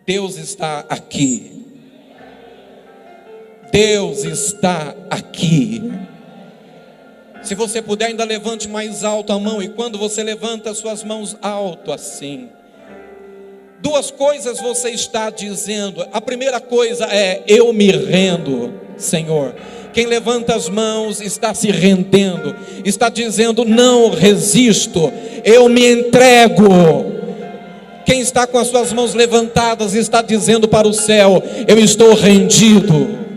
Deus está aqui. Deus está aqui. Se você puder, ainda levante mais alto a mão. E quando você levanta as suas mãos alto assim, duas coisas você está dizendo. A primeira coisa é: eu me rendo, Senhor. Quem levanta as mãos está se rendendo, está dizendo: não resisto, eu me entrego. Quem está com as suas mãos levantadas está dizendo para o céu: eu estou rendido.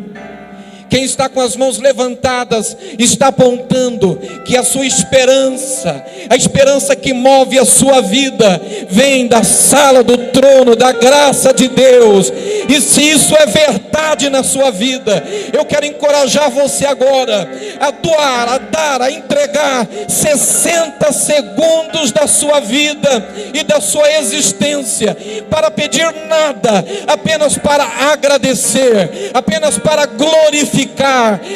Quem está com as mãos levantadas está apontando que a sua esperança, a esperança que move a sua vida, vem da sala do trono da graça de Deus. E se isso é verdade na sua vida, eu quero encorajar você agora a doar, a dar, a entregar 60 segundos da sua vida e da sua existência para pedir nada, apenas para agradecer, apenas para glorificar,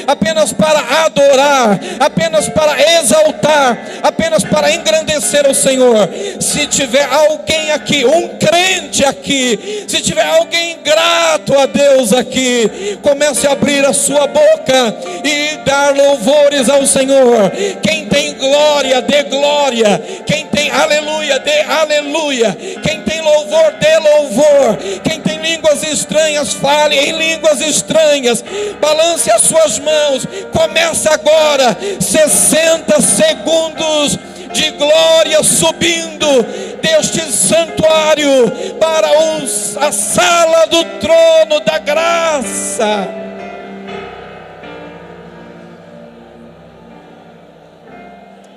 apenas para adorar, apenas para exaltar, apenas para engrandecer o Senhor. Se tiver alguém aqui, um crente aqui, se tiver alguém grato a Deus aqui, comece a abrir a sua boca e dar louvores ao Senhor. Quem tem glória, dê glória. Quem tem aleluia, dê aleluia. Quem tem louvor, dê louvor. Quem tem línguas estranhas, fale em línguas estranhas. Balance as suas mãos. Começa agora 60 segundos de glória subindo deste santuário para a sala do trono da graça.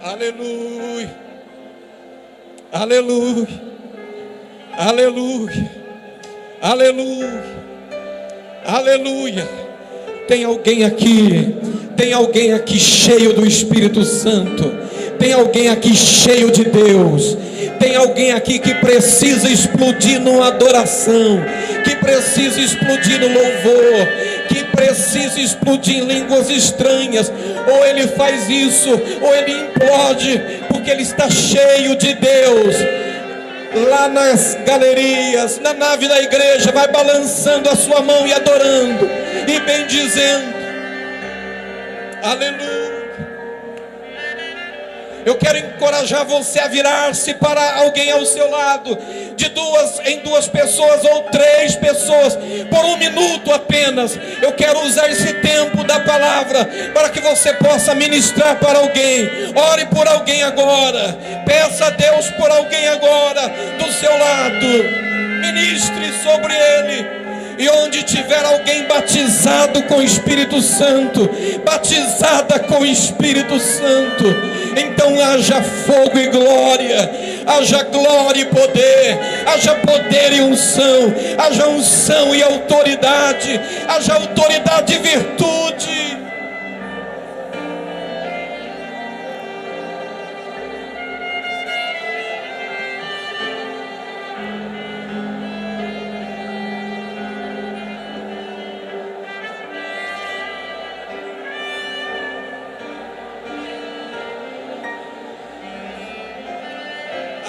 Aleluia, aleluia, aleluia, aleluia, aleluia. Tem alguém aqui cheio do Espírito Santo. Tem alguém aqui cheio de Deus. Tem alguém aqui que precisa explodir numa adoração, que precisa explodir no louvor, que precisa explodir em línguas estranhas. Ou ele faz isso, ou ele implode, porque ele está cheio de Deus. Lá nas galerias, na nave da igreja, vai balançando a sua mão e adorando e bendizendo. Aleluia. Eu quero encorajar você a virar-se para alguém ao seu lado, de duas em duas pessoas ou 3 pessoas, por 1 minuto apenas. Eu quero usar esse tempo da palavra para que você possa ministrar para alguém. Ore por alguém agora, peça a Deus por alguém agora do seu lado, ministre sobre ele. E onde tiver alguém batizado com o Espírito Santo, batizada com o Espírito Santo, então haja fogo e glória, haja glória e poder, haja poder e unção, haja unção e autoridade, haja autoridade e virtude.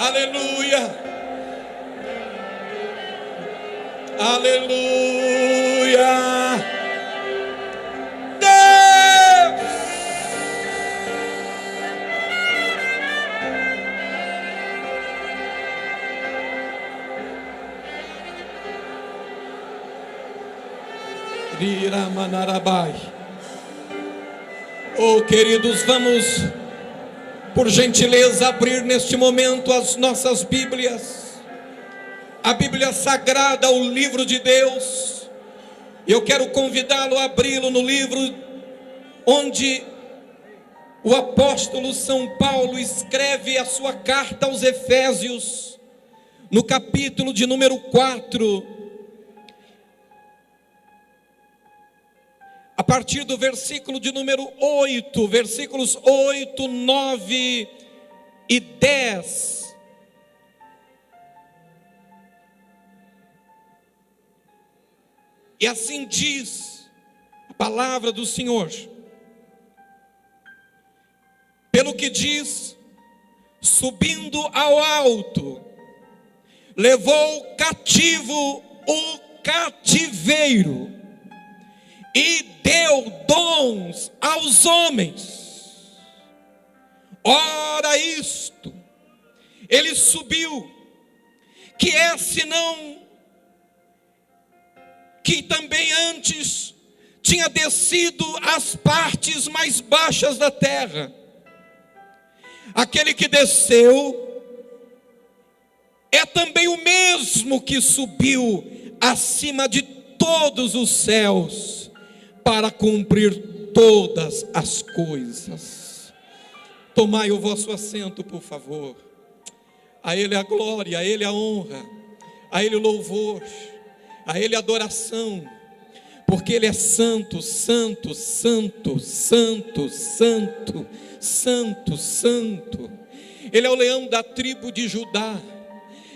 Aleluia, aleluia, Deus. Iramanarabai. Oh, queridos, vamos, por gentileza, abrir neste momento as nossas Bíblias, a Bíblia Sagrada, o livro de Deus. Eu quero convidá-lo a abri-lo no livro onde o apóstolo São Paulo escreve a sua carta aos Efésios, no capítulo de número 4, a partir do versículo de número 8, versículos 8, 9 e 10. E assim diz a palavra do Senhor: pelo que diz, subindo ao alto, levou cativo o cativeiro e deu dons aos homens. Ora isto, ele subiu, que é senão que também antes tinha descido às partes mais baixas da terra. Aquele que desceu é também o mesmo que subiu acima de todos os céus para cumprir todas as coisas. Tomai o vosso assento, por favor. A Ele a glória, a Ele a honra, a Ele o louvor, a Ele a adoração, porque Ele é santo, santo, santo, santo, santo, santo, santo. Ele é o leão da tribo de Judá,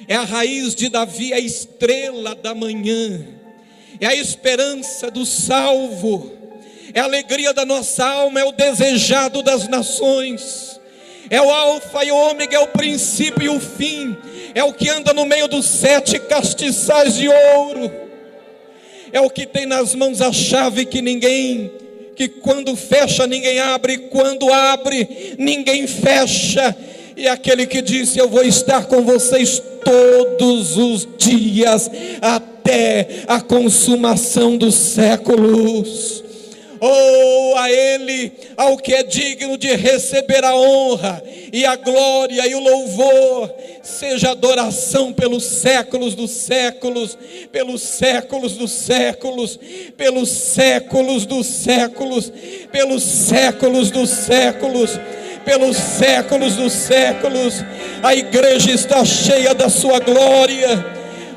é a raiz de Davi, a estrela da manhã, é a esperança do salvo, é a alegria da nossa alma, é o desejado das nações, é o alfa e o ômega, é o princípio e o fim, é o que anda no meio dos 7 castiçais de ouro, é o que tem nas mãos a chave que quando fecha ninguém abre, quando abre ninguém fecha, e aquele que disse: eu vou estar com vocês todos os dias, até a consumação dos séculos. Oh, a Ele, ao que é digno de receber a honra, e a glória, e o louvor, seja adoração pelos séculos dos séculos, pelos séculos dos séculos, pelos séculos dos séculos, pelos séculos dos séculos, pelos séculos dos séculos. A igreja está cheia da sua glória,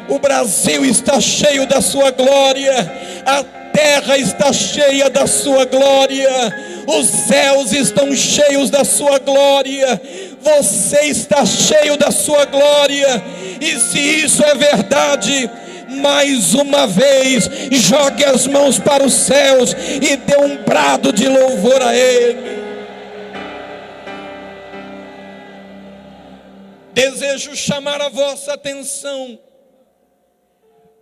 o Brasil está cheio da sua glória, a terra está cheia da sua glória, os céus estão cheios da sua glória, você está cheio da sua glória. E se isso é verdade, mais uma vez, jogue as mãos para os céus e dê um brado de louvor a Ele. Desejo chamar a vossa atenção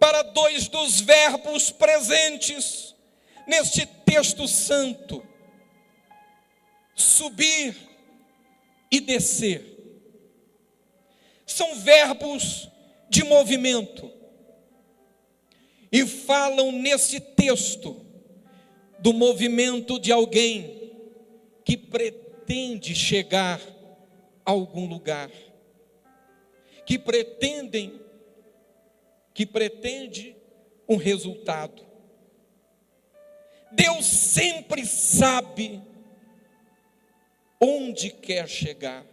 para 2 dos verbos presentes neste texto santo: subir e descer. São verbos de movimento e falam nesse texto do movimento de alguém que pretende chegar a algum lugar, que pretende um resultado. Deus sempre sabe onde quer chegar.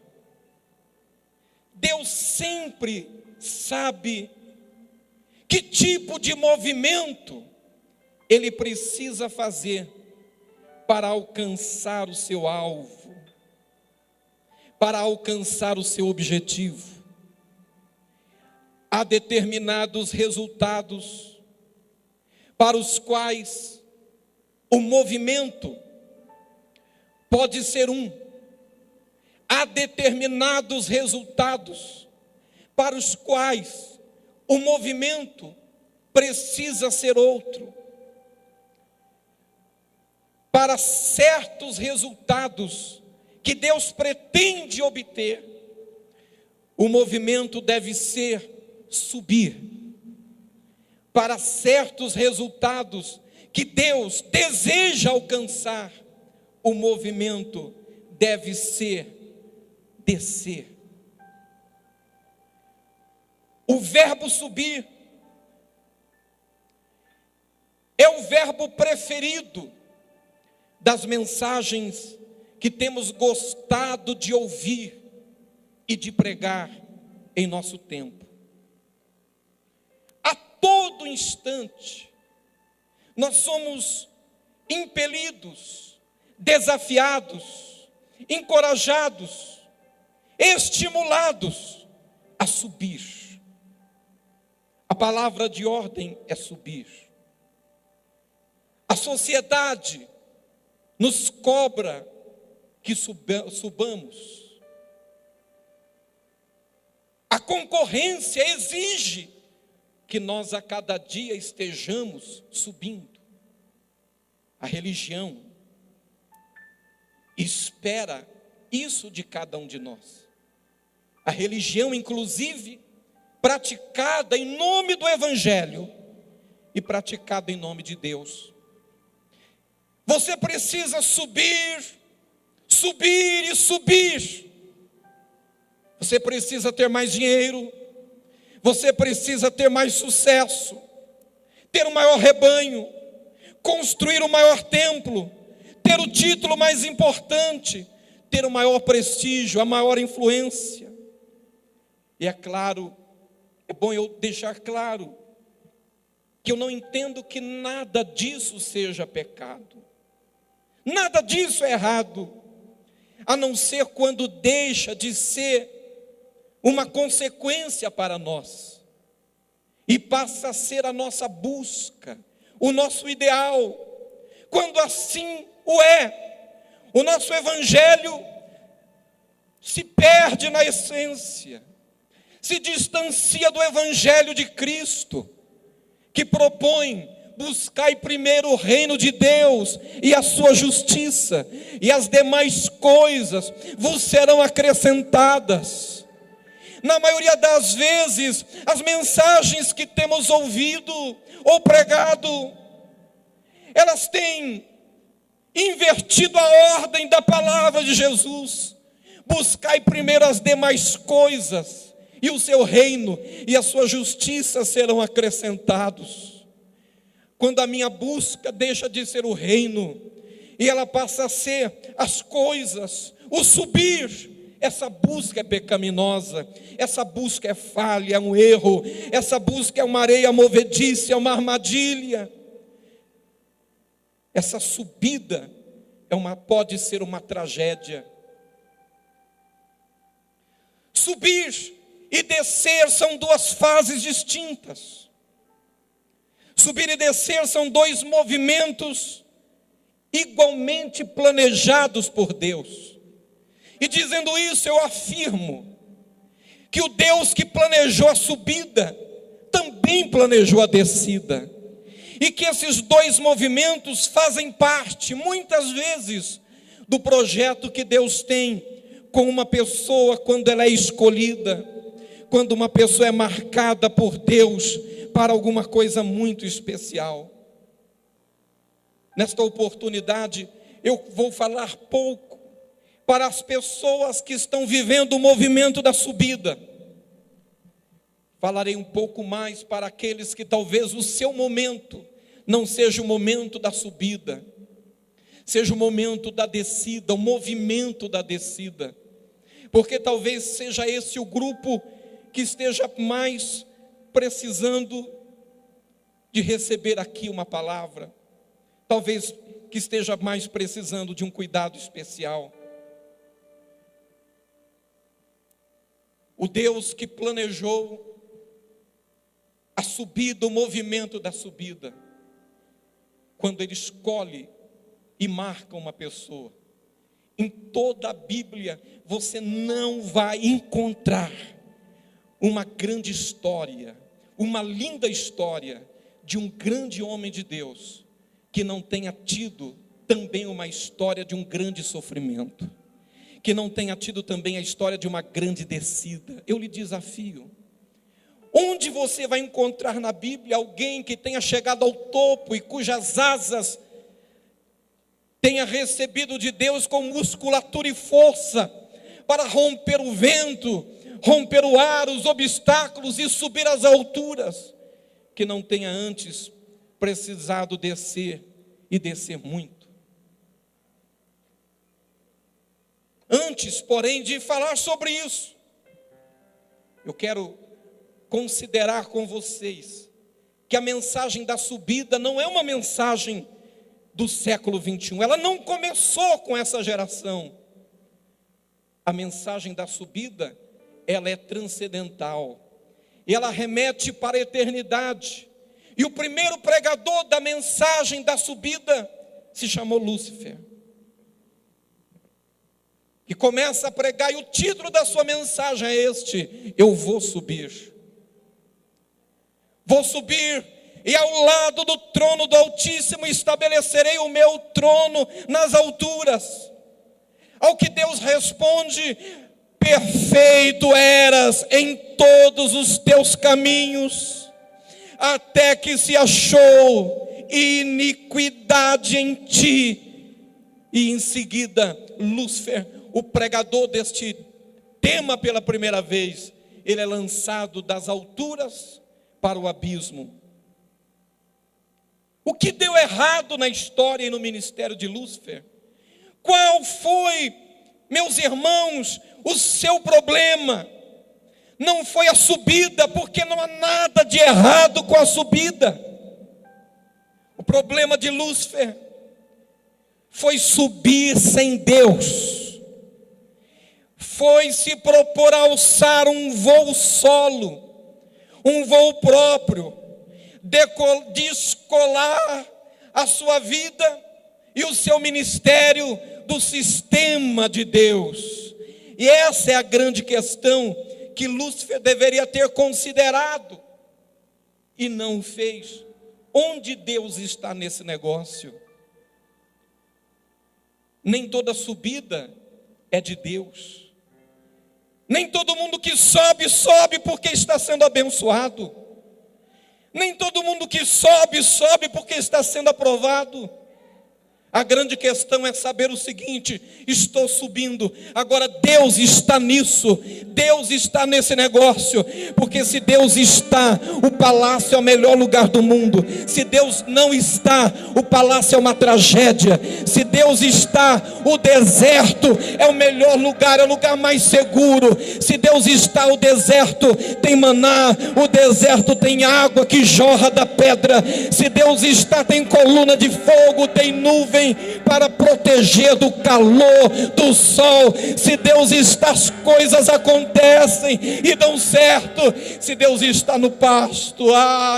Deus sempre sabe que tipo de movimento Ele precisa fazer para alcançar o seu alvo, para alcançar o seu objetivo. Há determinados resultados para os quais o movimento pode ser um. Há determinados resultados para os quais o movimento precisa ser outro. Para certos resultados que Deus pretende obter, o movimento deve ser subir. Para certos resultados que Deus deseja alcançar, o movimento deve ser descer. O verbo subir é o verbo preferido das mensagens que temos gostado de ouvir e de pregar em nosso tempo. A todo instante, nós somos impelidos, desafiados, encorajados, estimulados a subir. A palavra de ordem é subir. A sociedade nos cobra que subamos. A concorrência exige que nós a cada dia estejamos subindo. A religião espera isso de cada um de nós. A religião, inclusive, praticada em nome do Evangelho e praticada em nome de Deus. Você precisa subir, subir e subir. Você precisa ter mais dinheiro, você precisa ter mais sucesso, ter um maior rebanho, construir o maior templo, ter o título mais importante, ter o maior prestígio, a maior influência. E é claro, é bom eu deixar claro, que eu não entendo que nada disso seja pecado. Nada disso é errado, a não ser quando deixa de ser uma consequência para nós, e passa a ser a nossa busca, o nosso ideal. Quando assim o é, o nosso evangelho se perde na essência, se distancia do evangelho de Cristo, que propõe: buscai primeiro o reino de Deus e a sua justiça, e as demais coisas vos serão acrescentadas. Na maioria das vezes, as mensagens que temos ouvido ou pregado, elas têm invertido a ordem da palavra de Jesus. Buscai primeiro as demais coisas, e o seu reino e a sua justiça serão acrescentados. Quando a minha busca deixa de ser o reino, e ela passa a ser as coisas, o subir, essa busca é pecaminosa, essa busca é falha, é um erro, essa busca é uma areia movediça, é uma armadilha. Essa subida pode ser uma tragédia. Subir e descer são duas fases distintas. Subir e descer são dois movimentos igualmente planejados por Deus. E dizendo isso, eu afirmo que o Deus que planejou a subida também planejou a descida. E que esses dois movimentos fazem parte, muitas vezes, do projeto que Deus tem com uma pessoa quando ela é escolhida, quando uma pessoa é marcada por Deus para alguma coisa muito especial. Nesta oportunidade, eu vou falar pouco para as pessoas que estão vivendo o movimento da subida. Falarei um pouco mais para aqueles que talvez o seu momento não seja o momento da subida, seja o momento da descida, o movimento da descida, porque talvez seja esse o grupo que esteja mais precisando de receber aqui uma palavra, talvez que esteja mais precisando de um cuidado especial. O Deus que planejou a subida, o movimento da subida, quando Ele escolhe e marca uma pessoa, em toda a Bíblia você não vai encontrar uma grande história, uma linda história de um grande homem de Deus que não tenha tido também uma história de um grande sofrimento, que não tenha tido também a história de uma grande descida. Eu lhe desafio, onde você vai encontrar na Bíblia alguém que tenha chegado ao topo e cujas asas tenha recebido de Deus com musculatura e força para romper o vento, romper o ar, os obstáculos e subir às alturas, que não tenha antes precisado descer e descer muito? Antes, porém, de falar sobre isso, eu quero considerar com vocês que a mensagem da subida não é uma mensagem do século 21, ela não começou com essa geração. A mensagem da subida, ela é transcendental, e ela remete para a eternidade. E o primeiro pregador da mensagem da subida se chamou Lúcifer, que começa a pregar, e o título da sua mensagem é este: eu vou subir. Vou subir e ao lado do trono do Altíssimo estabelecerei o meu trono nas alturas. Ao que Deus responde: perfeito eras em todos os teus caminhos, até que se achou iniquidade em ti. E em seguida, Lúcifer, o pregador deste tema pela primeira vez, ele é lançado das alturas para o abismo. O que deu errado na história e no ministério de Lúcifer? Qual foi, meus irmãos, o seu problema? Não foi a subida, porque não há nada de errado com a subida. O problema de Lúcifer foi subir sem Deus. Foi se propor a alçar um voo solo, um voo próprio, descolar a sua vida e o seu ministério do sistema de Deus. E essa é a grande questão que Lúcifer deveria ter considerado e não fez. Onde Deus está nesse negócio? Nem toda subida é de Deus. Nem todo mundo que sobe, sobe porque está sendo abençoado. Nem todo mundo que sobe, sobe porque está sendo aprovado. A grande questão é saber o seguinte: estou subindo, agora Deus está nisso, Deus está nesse negócio, porque se Deus está, o palácio é o melhor lugar do mundo. Se Deus não está, o palácio é uma tragédia. Se Deus está, o deserto é o melhor lugar, é o lugar mais seguro. Se Deus está, o deserto tem maná, o deserto tem água que jorra da pedra. Se Deus está, tem coluna de fogo, tem nuvem para proteger do calor do sol. Se Deus está, as coisas acontecem e dão certo. Se Deus está no pasto,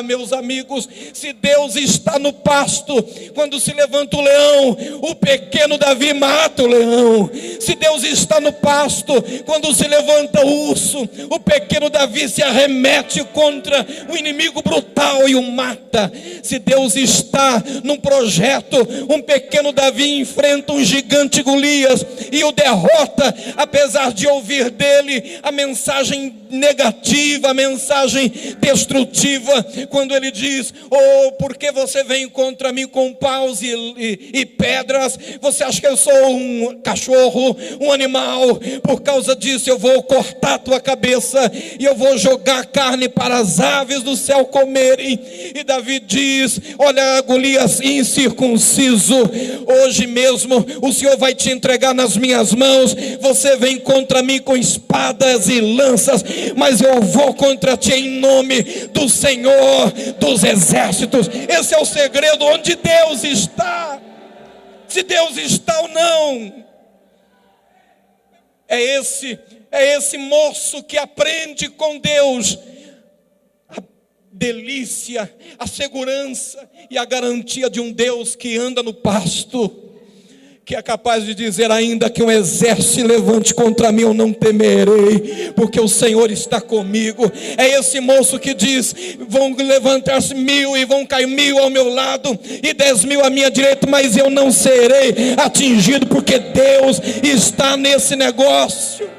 meus amigos, se Deus está no pasto, quando se levanta o leão, o pequeno Davi mata o leão. Se Deus está no pasto, quando se levanta o urso, o pequeno Davi se arremete contra o inimigo brutal e o mata. Se Deus está num projeto, um pequeno Davi enfrenta um gigante Golias e o derrota, apesar de ouvir dele a mensagem negativa, a mensagem destrutiva, quando ele diz: por que você vem contra mim com paus e pedras? Você acha que eu sou um cachorro, um animal? Por causa disso eu vou cortar a tua cabeça e eu vou jogar carne para as aves do céu comerem. E Davi diz: olha, Golias incircunciso, hoje mesmo o Senhor vai te entregar nas minhas mãos. Você vem contra mim com espadas e lanças, mas eu vou contra ti em nome do Senhor dos exércitos. Esse é o segredo, onde Deus está. Se Deus está ou não. É esse moço que aprende com Deus a delícia, a segurança e a garantia de um Deus que anda no pasto, que é capaz de dizer: ainda que um exército se levante contra mim, eu não temerei, porque o Senhor está comigo. É esse moço que diz: vão levantar-se 1000 e vão cair 1000 ao meu lado e 10.000 à minha direita, mas eu não serei atingido, porque Deus está nesse negócio.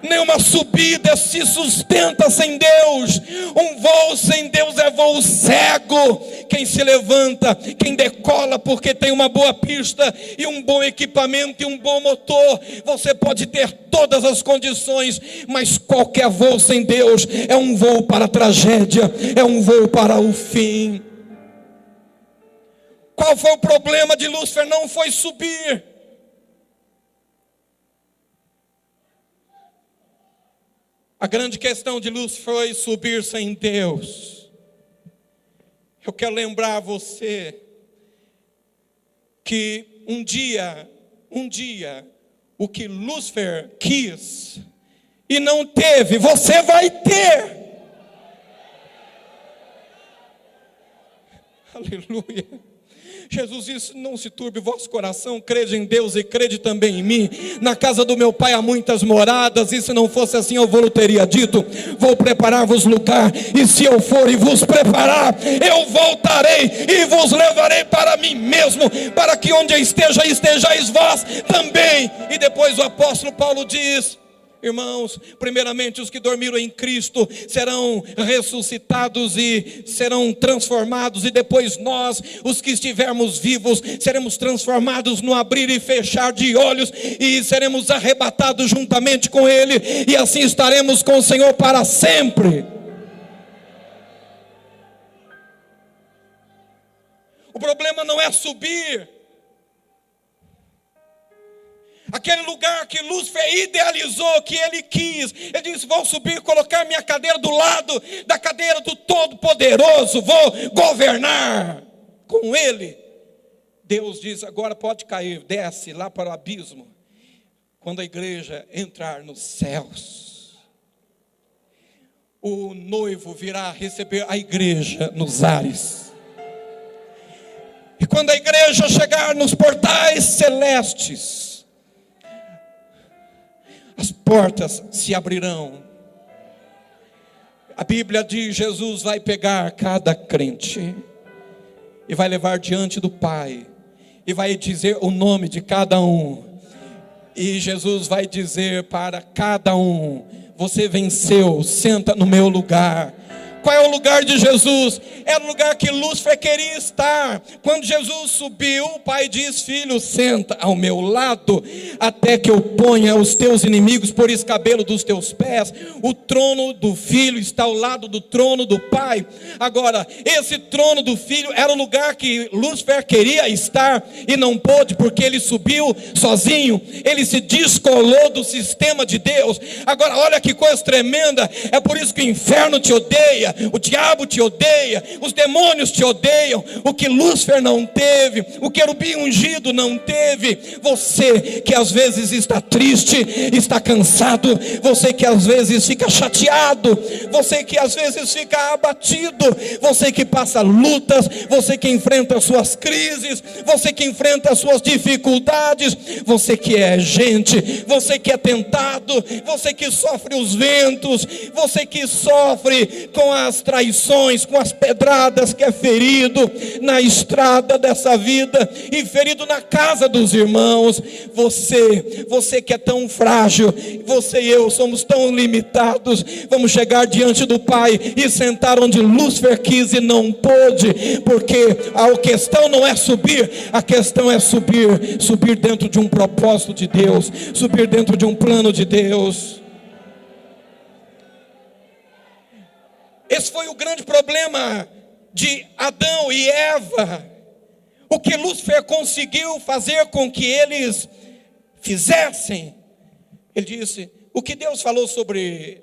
Nenhuma subida se sustenta sem Deus. Um voo sem Deus é voo cego. Quem se levanta, quem decola porque tem uma boa pista e um bom equipamento e um bom motor, você pode ter todas as condições, mas qualquer voo sem Deus é um voo para a tragédia, é um voo para o fim. Qual foi o problema de Lúcifer? Não foi subir. A grande questão de Lúcifer foi subir sem Deus. Eu quero lembrar você que um dia, o que Lúcifer quis e não teve, você vai ter. Aleluia. Jesus disse: não se turbe o vosso coração, crede em Deus e crede também em mim. Na casa do meu Pai há muitas moradas, e se não fosse assim eu vou teria dito: vou preparar-vos lugar, e se eu for e vos preparar, eu voltarei e vos levarei para mim mesmo, para que onde eu esteja, estejais vós também. E depois o apóstolo Paulo diz: irmãos, primeiramente os que dormiram em Cristo serão ressuscitados e serão transformados, e depois nós, os que estivermos vivos, seremos transformados no abrir e fechar de olhos, e seremos arrebatados juntamente com Ele, e assim estaremos com o Senhor para sempre. O problema não é subir aquele lugar que Lúcifer idealizou, que ele quis. Ele disse: vou subir, colocar minha cadeira do lado da cadeira do Todo-Poderoso, vou governar com ele. Deus diz: agora pode cair, desce lá para o abismo. Quando a igreja entrar nos céus, o noivo virá receber a igreja nos ares. E quando a igreja chegar nos portais celestes, as portas se abrirão. A Bíblia diz: Jesus vai pegar cada crente e vai levar diante do Pai, e vai dizer o nome de cada um, e Jesus vai dizer para cada um: você venceu, senta no meu lugar. Qual é o lugar de Jesus? Era o lugar que Lúcifer queria estar. Quando Jesus subiu, o Pai diz: filho, senta ao meu lado, até que eu ponha os teus inimigos por escabelo dos teus pés. O trono do Filho está ao lado do trono do Pai. Agora, esse trono do Filho era o lugar que Lúcifer queria estar e não pôde, porque ele subiu sozinho. Ele se descolou do sistema de Deus. Agora, olha que coisa tremenda. É por isso que o inferno te odeia, o diabo te odeia, os demônios te odeiam. O que Lúcifer não teve, o querubim ungido não teve. Você que às vezes está triste, está cansado, você que às vezes fica chateado, você que às vezes fica abatido, você que passa lutas, você que enfrenta suas crises, você que enfrenta suas dificuldades, você que é gente, você que é tentado, você que sofre os ventos, você que sofre com as traições, com as pedradas, que é ferido na estrada dessa vida e ferido na casa dos irmãos. Você que é tão frágil, você e eu somos tão limitados. Vamos chegar diante do Pai e sentar onde Lúcifer quis e não pôde, porque a questão não é subir, a questão é subir dentro de um propósito de Deus, subir dentro de um plano de Deus. Esse foi o grande problema de Adão e Eva. O que Lúcifer conseguiu fazer com que eles fizessem. Ele disse: o que Deus falou sobre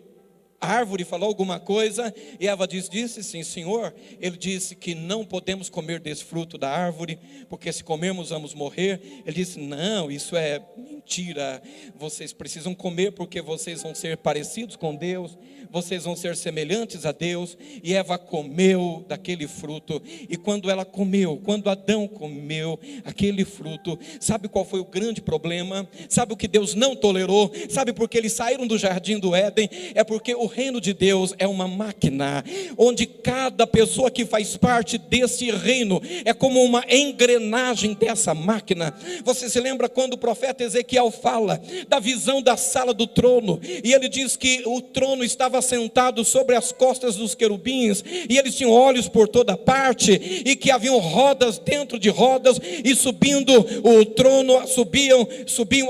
a árvore, falou alguma coisa, e Eva disse sim, Senhor. Ele disse que não podemos comer desse fruto da árvore, porque se comermos vamos morrer. Ele disse: não, isso é mentira, vocês precisam comer porque vocês vão ser parecidos com Deus, vocês vão ser semelhantes a Deus. E Eva comeu daquele fruto, e quando ela comeu, quando Adão comeu aquele fruto, sabe qual foi o grande problema? Sabe o que Deus não tolerou? Sabe por que eles saíram do jardim do Éden? É porque o reino de Deus é uma máquina, onde cada pessoa que faz parte desse reino é como uma engrenagem dessa máquina. Você se lembra quando o profeta Ezequiel fala da visão da sala do trono, e ele diz que o trono estava sentado sobre as costas dos querubins, e eles tinham olhos por toda parte, e que haviam rodas dentro de rodas, e subindo o trono, subiam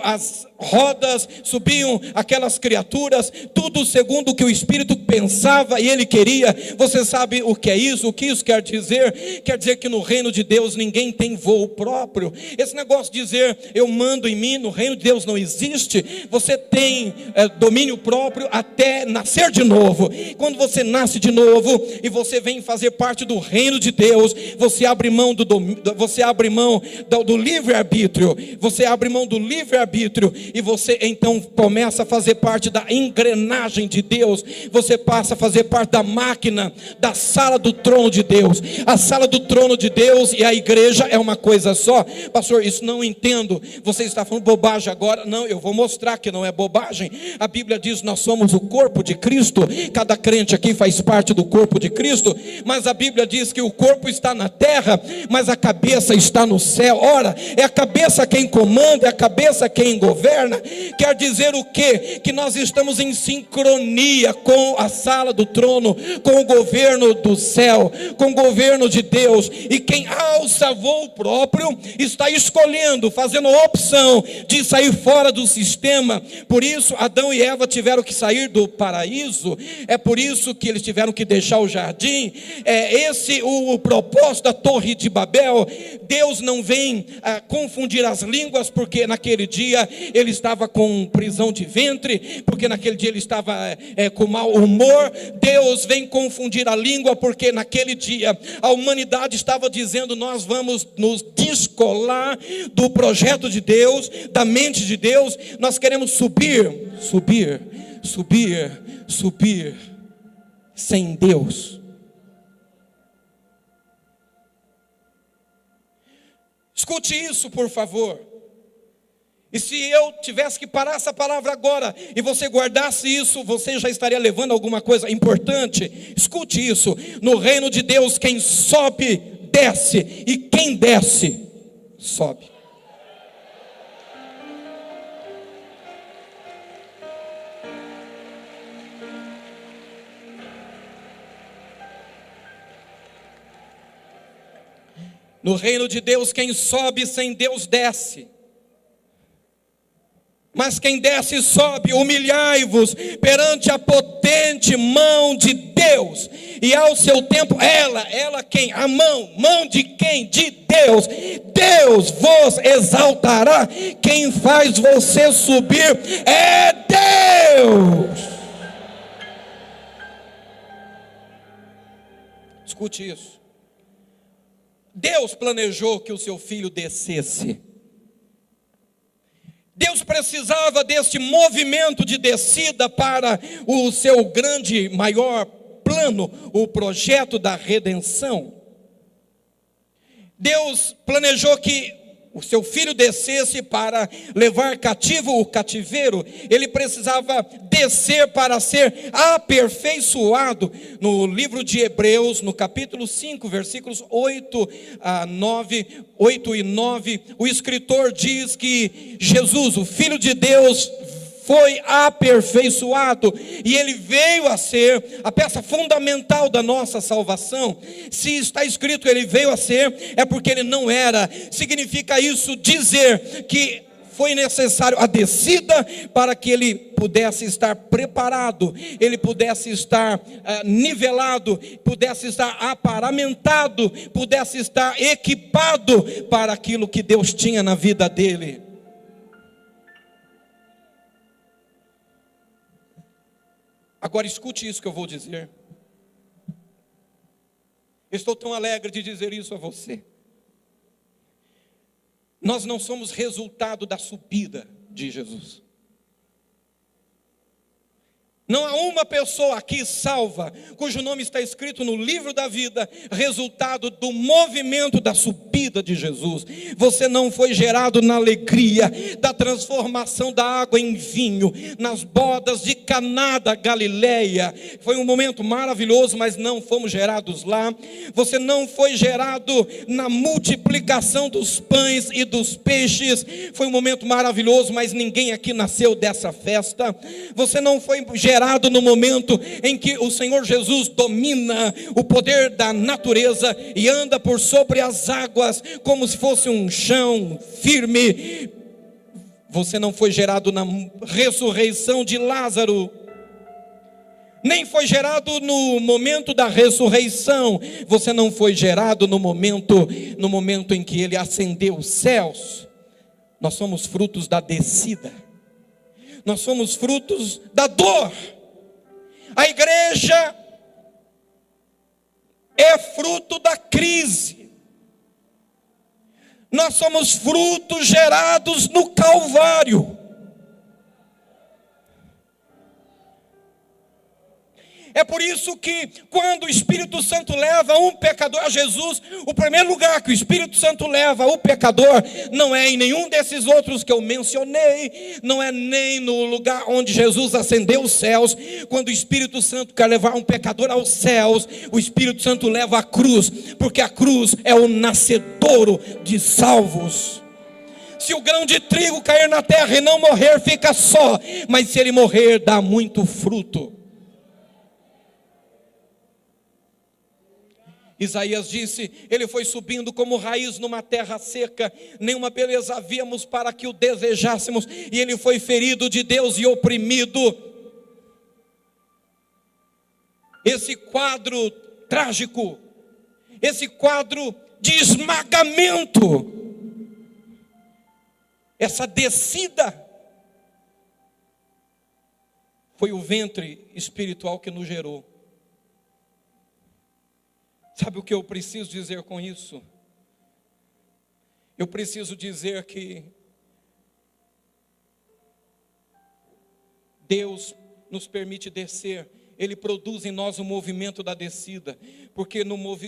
as rodas, subiam aquelas criaturas, tudo segundo o que o Espírito pensava e ele queria. Você sabe o que é isso? O que isso quer dizer? Quer dizer que no reino de Deus ninguém tem voo próprio. Esse negócio de dizer eu mando em mim, no reino de Deus não existe. Você tem domínio próprio até nascer de novo. Quando você nasce de novo e você vem fazer parte do reino de Deus, você abre mão do livre-arbítrio. Você abre mão do livre-arbítrio, e você então começa a fazer parte da engrenagem de Deus. Deus, você passa a fazer parte da máquina, da sala do trono de Deus. A sala do trono de Deus e a igreja é uma coisa só. Pastor, isso não entendo, você está falando bobagem agora. Não, eu vou mostrar que não é bobagem. A Bíblia diz: nós somos o corpo de Cristo, cada crente aqui faz parte do corpo de Cristo, mas a Bíblia diz que o corpo está na terra, mas a cabeça está no céu. Ora, é a cabeça quem comanda, é a cabeça quem governa. Quer dizer o quê? Que nós estamos em sincronia com a sala do trono, com o governo do céu, com o governo de Deus, e quem alça voo próprio está escolhendo, fazendo a opção de sair fora do sistema. Por isso Adão e Eva tiveram que sair do paraíso, é por isso que eles tiveram que deixar o jardim. É esse o propósito da Torre de Babel. Deus não vem confundir as línguas, porque naquele dia ele estava com prisão de ventre, porque naquele dia ele estava com mau humor. Deus vem confundir a língua, porque naquele dia a humanidade estava dizendo: nós vamos nos descolar do projeto de Deus, da mente de Deus. Nós queremos subir sem Deus. Escute isso, por favor. E se eu tivesse que parar essa palavra agora e você guardasse isso, você já estaria levando alguma coisa importante. Escute isso: no reino de Deus, quem sobe, desce, e quem desce, sobe. No reino de Deus, quem sobe sem Deus desce. Mas quem desce sobe. Humilhai-vos perante a potente mão de Deus, e ao seu tempo, ela quem? A mão de quem? De Deus. Deus vos exaltará. Quem faz você subir é Deus. Escute isso. Deus planejou que o seu filho descesse. Deus precisava deste movimento de descida para o seu grande, maior plano, o projeto da redenção. Deus planejou que o seu filho descesse para levar cativo o cativeiro. Ele precisava descer para ser aperfeiçoado. No livro de Hebreus, no capítulo 5, versículos 8 e 9, o escritor diz que Jesus, o Filho de Deus, foi aperfeiçoado, e ele veio a ser a peça fundamental da nossa salvação. Se está escrito ele veio a ser, é porque ele não era. Significa isso dizer que foi necessário a descida para que ele pudesse estar preparado, ele pudesse estar nivelado, pudesse estar aparamentado, pudesse estar equipado para aquilo que Deus tinha na vida dele. Agora escute isso que eu vou dizer. Estou tão alegre de dizer isso a você. Nós não somos resultado da subida de Jesus. Não há uma pessoa aqui salva, cujo nome está escrito no livro da vida, resultado do movimento da subida de Jesus. Você não foi gerado na alegria da transformação da água em vinho, nas bodas de Caná da Galileia. Foi um momento maravilhoso, mas não fomos gerados lá. Você não foi gerado na multiplicação dos pães e dos peixes. Foi um momento maravilhoso, mas ninguém aqui nasceu dessa festa. Você não foi gerado no momento em que o Senhor Jesus domina o poder da natureza e anda por sobre as águas como se fosse um chão firme. Você não foi gerado na ressurreição de Lázaro, nem foi gerado no momento da ressurreição. Você não foi gerado no momento em que ele ascendeu os céus. Nós somos frutos da descida. Nós somos frutos da dor. A igreja é fruto da crise. Nós somos frutos gerados no Calvário. É por isso que quando o Espírito Santo leva um pecador a Jesus, o primeiro lugar que o Espírito Santo leva o pecador não é em nenhum desses outros que eu mencionei, não é nem no lugar onde Jesus ascendeu os céus. Quando o Espírito Santo quer levar um pecador aos céus, o Espírito Santo leva a cruz, porque a cruz é o nascedouro de salvos. Se o grão de trigo cair na terra e não morrer, fica só, mas se ele morrer, dá muito fruto. Isaías disse: ele foi subindo como raiz numa terra seca, nenhuma beleza havíamos para que o desejássemos, e ele foi ferido de Deus e oprimido. Esse quadro trágico, esse quadro de esmagamento, essa descida, foi o ventre espiritual que nos gerou. Sabe o que eu preciso dizer com isso? Eu preciso dizer que Deus nos permite descer, Ele produz em nós o movimento da descida, porque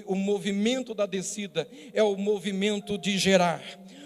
o movimento da descida é o movimento de gerar,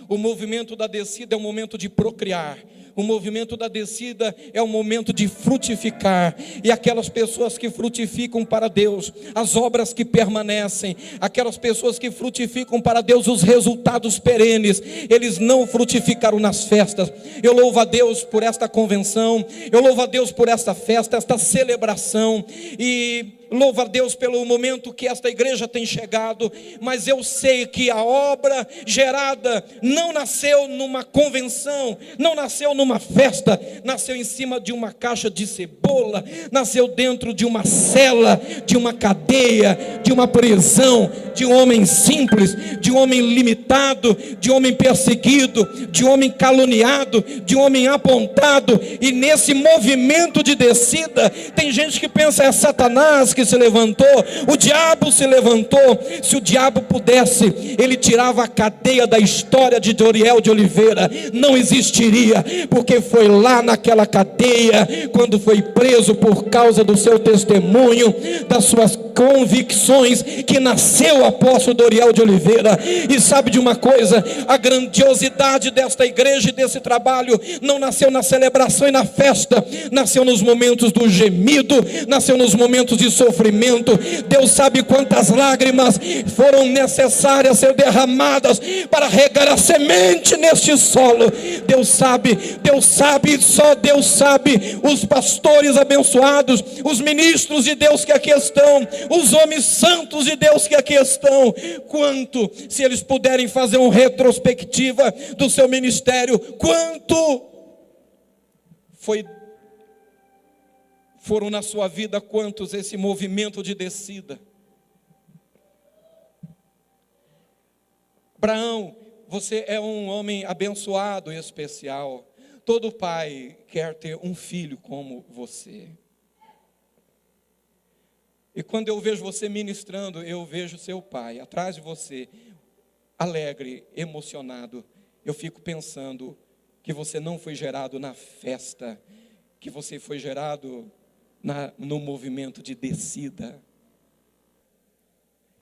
o movimento da descida é o momento de procriar, o movimento da descida é o momento de frutificar, e aquelas pessoas que frutificam para Deus, as obras que permanecem, aquelas pessoas que frutificam para Deus os resultados perenes, eles não frutificaram nas festas. Eu louvo a Deus por esta convenção, eu louvo a Deus por esta festa, esta celebração, e louvo a Deus pelo momento que esta igreja tem chegado, mas eu sei que a obra gerada não nasceu numa convenção, não nasceu numa festa, nasceu em cima de uma caixa de cebola, nasceu dentro de uma cela, de uma cadeia, de uma prisão, de um homem simples, de um homem limitado, de um homem perseguido, de um homem caluniado, de um homem apontado. E nesse movimento de descida, tem gente que pensa é Satanás que se levantou, o diabo se levantou. Se o diabo pudesse, ele tirava a cadeia da história de Doriel de Oliveira, não existiria, porque foi lá naquela cadeia, quando foi preso por causa do seu testemunho, das suas convicções, que nasceu o apóstolo Doriel de Oliveira. E sabe de uma coisa, a grandiosidade desta igreja e desse trabalho não nasceu na celebração e na festa, nasceu nos momentos do gemido, nasceu nos momentos de sofrimento. Deus sabe quantas lágrimas foram necessárias ser derramadas para regar a semente neste solo. Deus sabe, só Deus sabe. Os pastores abençoados, os ministros de Deus que aqui estão, os homens santos de Deus que aqui estão, quanto, se eles puderem fazer uma retrospectiva do seu ministério, quanto foram na sua vida, quantos esse movimento de descida. Abraão, você é um homem abençoado e especial. Todo pai quer ter um filho como você. E quando eu vejo você ministrando, eu vejo seu pai atrás de você, alegre, emocionado. Eu fico pensando que você não foi gerado na festa, que você foi gerado no movimento de descida.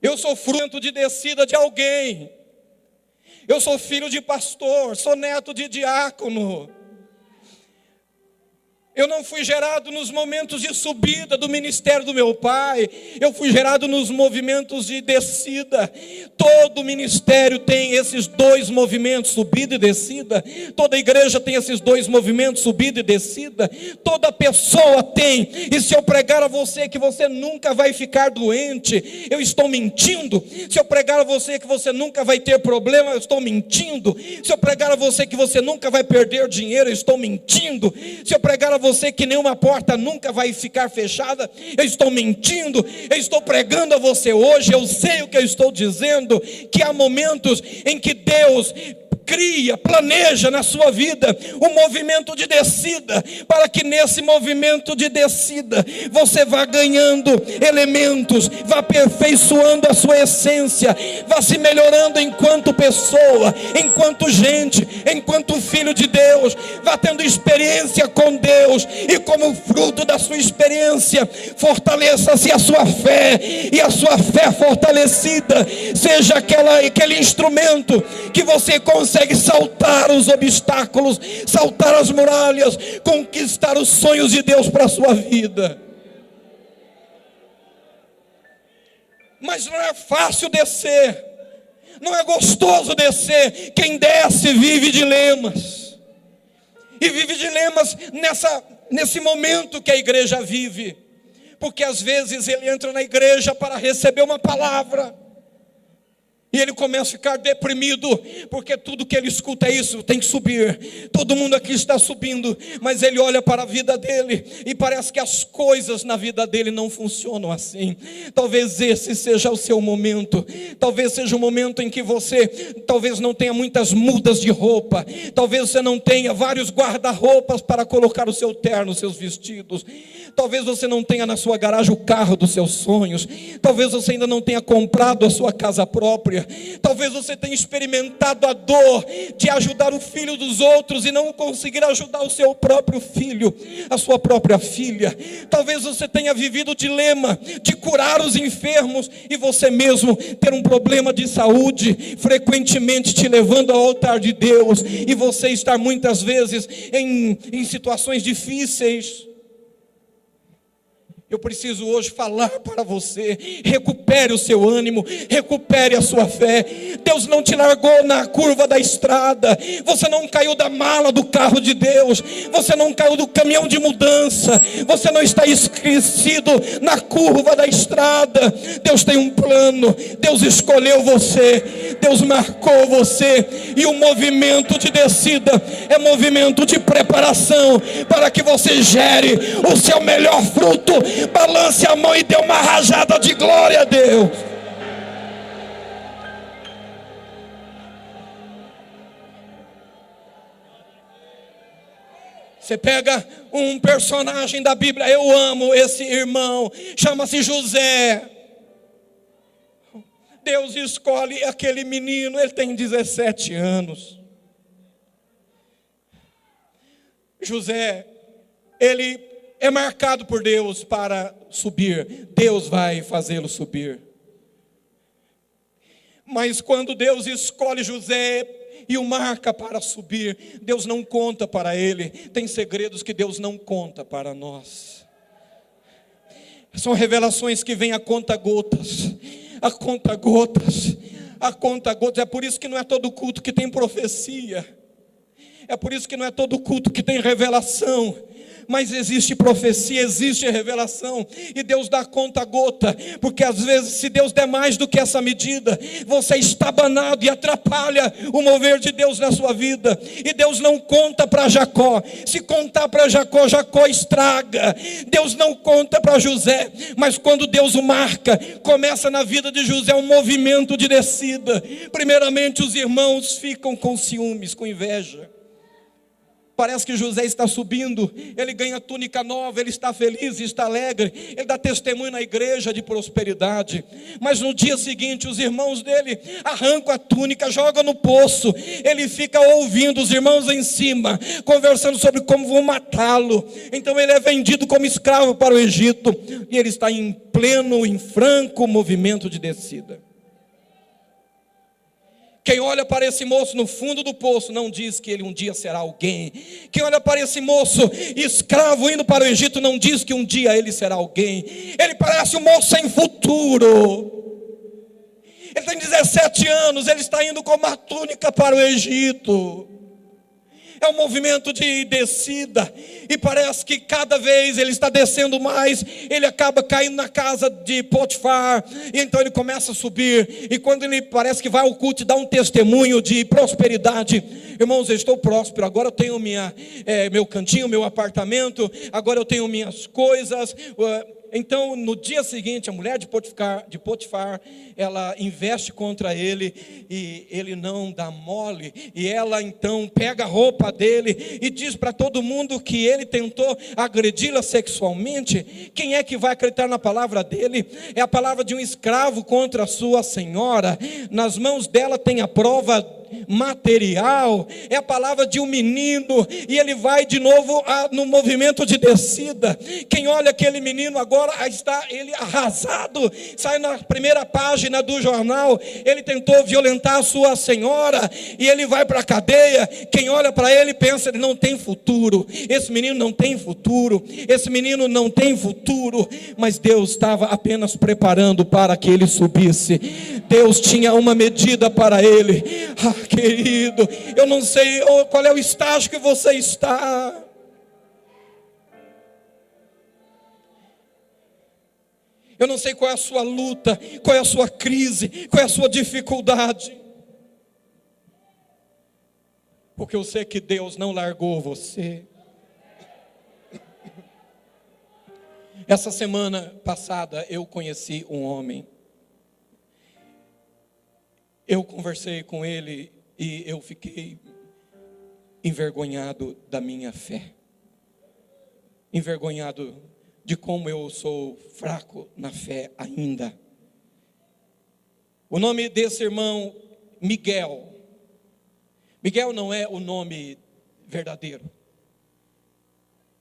Eu sou fruto de descida de alguém. Eu sou filho de pastor, sou neto de diácono. Eu não fui gerado nos momentos de subida do ministério do meu pai. Eu fui gerado nos movimentos de descida. Todo ministério tem esses dois movimentos, subida e descida. Toda igreja tem esses dois movimentos, subida e descida. Toda pessoa tem. E se eu pregar a você que você nunca vai ficar doente, eu estou mentindo. Se eu pregar a você que você nunca vai ter problema, eu estou mentindo. Se eu pregar a você que você nunca vai perder dinheiro, eu estou mentindo. Se eu pregar a você que nenhuma porta nunca vai ficar fechada, eu estou mentindo. Eu estou pregando a você hoje, eu sei o que eu estou dizendo, que há momentos em que Deus cria, planeja na sua vida um movimento de descida, para que nesse movimento de descida você vá ganhando elementos, vá aperfeiçoando a sua essência, vá se melhorando enquanto pessoa, enquanto gente, enquanto filho de Deus, vá tendo experiência com Deus, e como fruto da sua experiência, fortaleça-se a sua fé, e a sua fé fortalecida seja aquele instrumento que você consegue saltar os obstáculos, saltar as muralhas, conquistar os sonhos de Deus para a sua vida. Mas não é fácil descer, não é gostoso descer. Quem desce vive dilemas, e vive dilemas nesse momento que a igreja vive, porque às vezes ele entra na igreja para receber uma palavra, e ele começa a ficar deprimido, porque tudo que ele escuta é isso: tem que subir, todo mundo aqui está subindo. Mas ele olha para a vida dele, e parece que as coisas na vida dele não funcionam assim. Talvez esse seja o seu momento, talvez seja o momento em que você talvez não tenha muitas mudas de roupa, talvez você não tenha vários guarda-roupas para colocar o seu terno, os seus vestidos, talvez você não tenha na sua garagem o carro dos seus sonhos, talvez você ainda não tenha comprado a sua casa própria, talvez você tenha experimentado a dor de ajudar o filho dos outros e não conseguir ajudar o seu próprio filho, a sua própria filha. Talvez você tenha vivido o dilema de curar os enfermos e você mesmo ter um problema de saúde, frequentemente te levando ao altar de Deus, e você estar muitas vezes em situações difíceis. Eu preciso hoje falar para você: recupere o seu ânimo, recupere a sua fé. Deus não te largou na curva da estrada, você não caiu da mala do carro de Deus, você não caiu do caminhão de mudança, você não está esquecido na curva da estrada. Deus tem um plano, Deus escolheu você, Deus marcou você, e o movimento de descida é movimento de preparação para que você gere o seu melhor fruto. Balance a mão e dê uma rajada de glória a Deus. Você pega um personagem da Bíblia, eu amo esse irmão, chama-se José. Deus escolhe aquele menino, ele tem 17 anos. José, ele é marcado por Deus para subir. Deus vai fazê-lo subir. Mas quando Deus escolhe José e o marca para subir, Deus não conta para ele. Tem segredos que Deus não conta para nós. São revelações que vêm a conta-gotas. A conta-gotas. A conta-gotas. É por isso que não é todo culto que tem profecia. É por isso que não é todo culto que tem revelação. Mas existe profecia, existe revelação, e Deus dá conta-gota, porque às vezes, se Deus der mais do que essa medida, você está banado e atrapalha o mover de Deus na sua vida. E Deus não conta para Jacó. Se contar para Jacó, Jacó estraga. Deus não conta para José, mas quando Deus o marca, começa na vida de José um movimento de descida. Primeiramente, os irmãos ficam com ciúmes, com inveja. Parece que José está subindo, ele ganha túnica nova, ele está feliz, está alegre, ele dá testemunho na igreja de prosperidade. Mas no dia seguinte, os irmãos dele arrancam a túnica, jogam no poço. Ele fica ouvindo os irmãos em cima, conversando sobre como vão matá-lo. Então ele é vendido como escravo para o Egito, e ele está em franco movimento de descida. Quem olha para esse moço no fundo do poço não diz que ele um dia será alguém. Quem olha para esse moço escravo indo para o Egito não diz que um dia ele será alguém. Ele parece um moço sem futuro. Ele tem 17 anos, ele está indo com uma túnica para o Egito. É um movimento de descida, e parece que cada vez ele está descendo mais, ele acaba caindo na casa de Potifar, e então ele começa a subir, e quando ele parece que vai ao culto e dá um testemunho de prosperidade: irmãos, eu estou próspero, agora eu tenho meu cantinho, meu apartamento, agora eu tenho minhas coisas. Então, no dia seguinte, a mulher de Potifar, ela investe contra ele e ele não dá mole. E ela então pega a roupa dele e diz para todo mundo que ele tentou agredi-la sexualmente. Quem é que vai acreditar na palavra dele? É a palavra de um escravo contra a sua senhora. Nas mãos dela tem a prova material, é a palavra de um menino, e ele vai de novo no movimento de descida. Quem olha aquele menino agora, está ele arrasado, sai na primeira página do jornal, ele tentou violentar a sua senhora, e ele vai para a cadeia. Quem olha para ele pensa, ele não tem futuro, esse menino não tem futuro, esse menino não tem futuro, mas Deus estava apenas preparando para que ele subisse. Deus tinha uma medida para ele. Querido, eu não sei qual é o estágio que você está. Eu não sei qual é a sua luta, qual é a sua crise, qual é a sua dificuldade. Porque eu sei que Deus não largou você. Essa semana passada eu conheci um homem. Eu conversei com ele e eu fiquei envergonhado da minha fé. Envergonhado de como eu sou fraco na fé ainda. O nome desse irmão, Miguel. Miguel não é o nome verdadeiro.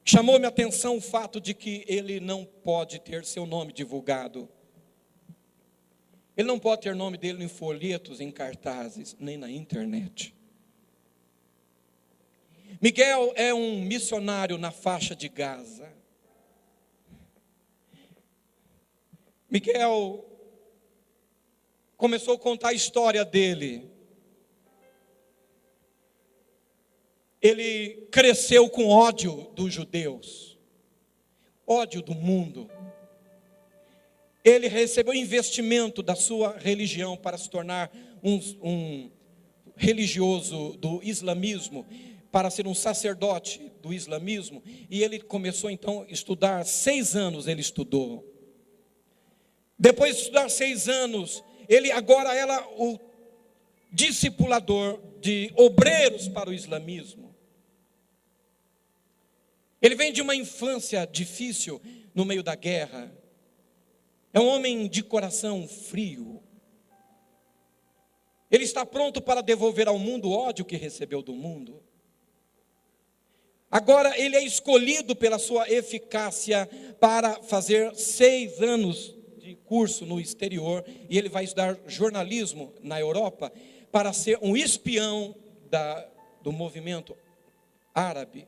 Chamou minha atenção o fato de que ele não pode ter seu nome divulgado. Ele não pode ter o nome dele em folhetos, em cartazes, nem na internet. Miguel é um missionário na faixa de Gaza. Miguel começou a contar a história dele. Ele cresceu com ódio dos judeus, ódio do mundo. Ele recebeu investimento da sua religião para se tornar um religioso do islamismo, para ser um sacerdote do islamismo. E ele começou então a estudar, 6 anos ele estudou. Depois de estudar 6 anos, ele agora era o discipulador de obreiros para o islamismo. Ele vem de uma infância difícil no meio da guerra. É um homem de coração frio. Ele está pronto para devolver ao mundo o ódio que recebeu do mundo. Agora ele é escolhido pela sua eficácia para fazer 6 anos de curso no exterior. E ele vai estudar jornalismo na Europa para ser um espião do movimento árabe.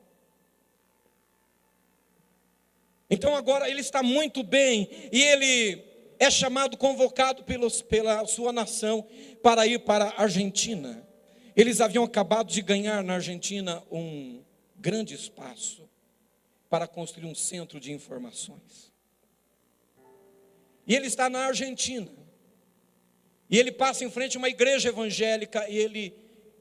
Então agora ele está muito bem, e ele é chamado, convocado pela sua nação para ir para a Argentina. Eles haviam acabado de ganhar na Argentina um grande espaço para construir um centro de informações. E ele está na Argentina, e ele passa em frente a uma igreja evangélica, e ele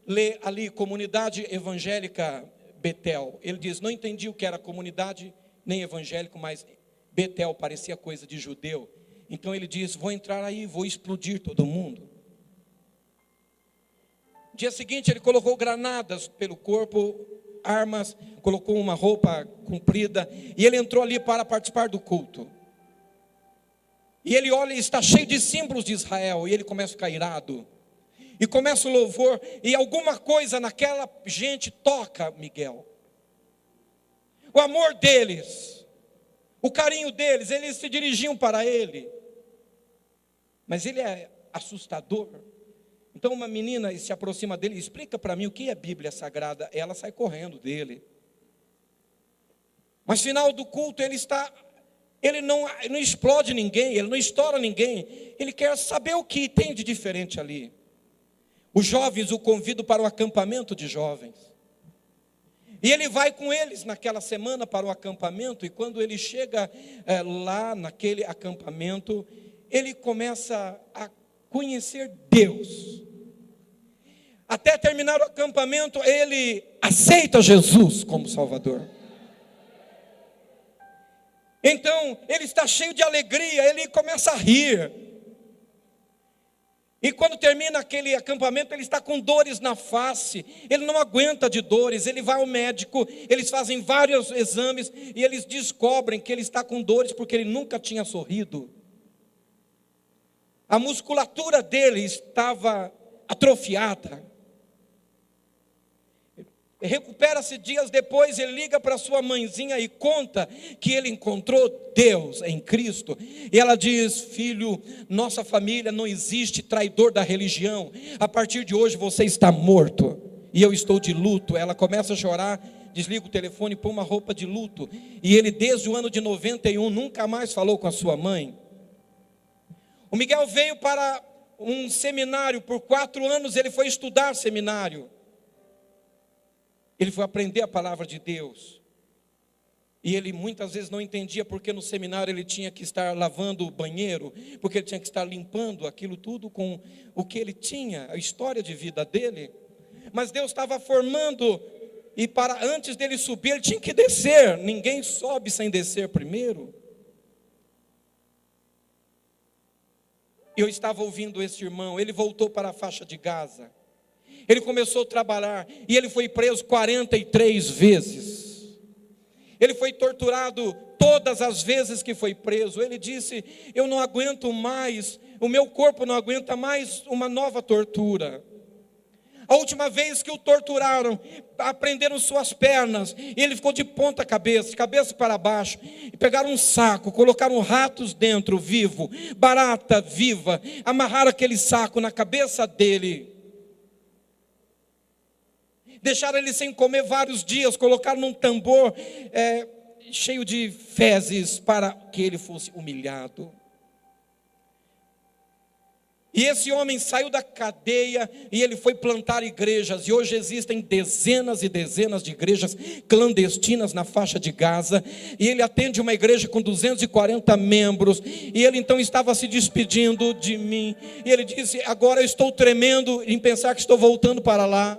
lê ali, Comunidade Evangélica Betel. Ele diz, não entendi o que era comunidade nem evangélico, mas Betel parecia coisa de judeu. Então ele diz, vou entrar aí, vou explodir todo mundo. Dia seguinte ele colocou granadas pelo corpo, armas, colocou uma roupa comprida, e ele entrou ali para participar do culto. E ele olha e está cheio de símbolos de Israel, e ele começa a ficar irado. E começa o louvor, e alguma coisa naquela gente toca Miguel. O amor deles, o carinho deles, eles se dirigiam para ele. Mas ele é assustador. Então uma menina se aproxima dele e explica para mim o que é Bíblia Sagrada. Ela sai correndo dele. Mas no final do culto ele não explode ninguém, ele não estoura ninguém. Ele quer saber o que tem de diferente ali. Os jovens o convidam para o acampamento de jovens. E ele vai com eles naquela semana para o acampamento. E quando ele chega lá naquele acampamento, ele começa a conhecer Deus. Até terminar o acampamento, ele aceita Jesus como Salvador. Então, ele está cheio de alegria, ele começa a rir. E quando termina aquele acampamento, ele está com dores na face, ele não aguenta de dores, ele vai ao médico, eles fazem vários exames, e eles descobrem que ele está com dores porque ele nunca tinha sorrido. A musculatura dele estava atrofiada. Recupera-se dias depois, ele liga para sua mãezinha e conta que ele encontrou Deus em Cristo. E ela diz: filho, nossa família não existe traidor da religião. A partir de hoje você está morto e eu estou de luto. Ela começa a chorar, desliga o telefone, põe uma roupa de luto. E ele desde o ano de 91 nunca mais falou com a sua mãe. O Miguel veio para um seminário, por 4 anos ele foi estudar seminário. Ele foi aprender a palavra de Deus. E ele muitas vezes não entendia porque no seminário ele tinha que estar lavando o banheiro, porque ele tinha que estar limpando aquilo tudo com o que ele tinha, a história de vida dele. Mas Deus estava formando, e para antes dele subir, ele tinha que descer. Ninguém sobe sem descer primeiro. Eu estava ouvindo esse irmão, ele voltou para a faixa de Gaza. Ele começou a trabalhar e ele foi preso 43 vezes. Ele foi torturado todas as vezes que foi preso. Ele disse: eu não aguento mais, o meu corpo não aguenta mais uma nova tortura. A última vez que o torturaram, prenderam suas pernas, e ele ficou de ponta cabeça, de cabeça para baixo, e pegaram um saco, colocaram ratos dentro, vivo, barata viva, amarraram aquele saco na cabeça dele. Deixaram ele sem comer vários dias, colocaram num tambor cheio de fezes para que ele fosse humilhado. E esse homem saiu da cadeia e ele foi plantar igrejas. E hoje existem dezenas e dezenas de igrejas clandestinas na faixa de Gaza. E ele atende uma igreja com 240 membros. E ele então estava se despedindo de mim. E ele disse: agora eu estou tremendo em pensar que estou voltando para lá.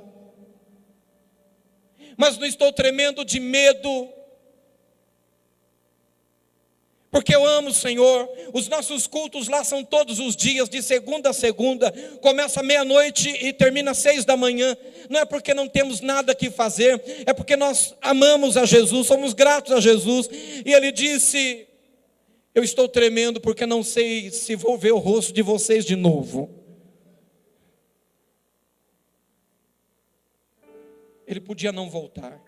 Mas não estou tremendo de medo, porque eu amo o Senhor. Os nossos cultos lá são todos os dias, de segunda a segunda, começa meia-noite e termina 6 da manhã. Não é porque não temos nada que fazer, é porque nós amamos a Jesus, somos gratos a Jesus. E ele disse: eu estou tremendo porque não sei se vou ver o rosto de vocês de novo. Ele podia não voltar.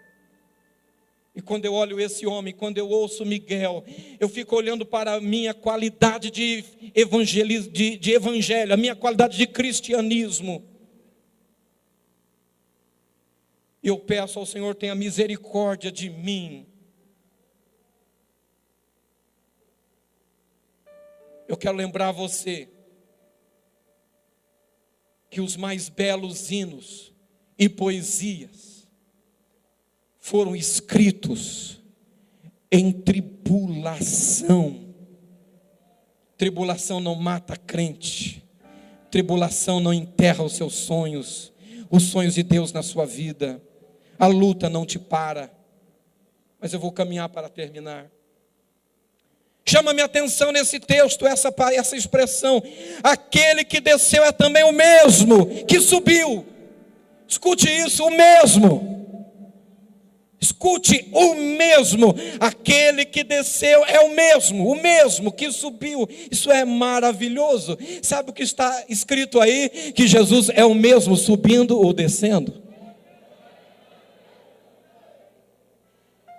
E quando eu olho esse homem, quando eu ouço Miguel, eu fico olhando para a minha qualidade de evangelho, a minha qualidade de cristianismo. E eu peço ao Senhor: tenha misericórdia de mim. Eu quero lembrar você que os mais belos hinos e poesias foram escritos em tribulação. Tribulação não mata crente. Tribulação não enterra os seus sonhos de Deus na sua vida. A luta não te para. Mas eu vou caminhar para terminar. Chama minha atenção nesse texto, essa expressão: aquele que desceu é também o mesmo que subiu. Escute isso, o mesmo. Escute, o mesmo. Aquele que desceu é o mesmo que subiu. Isso é maravilhoso. Sabe o que está escrito aí? Que Jesus é o mesmo subindo ou descendo.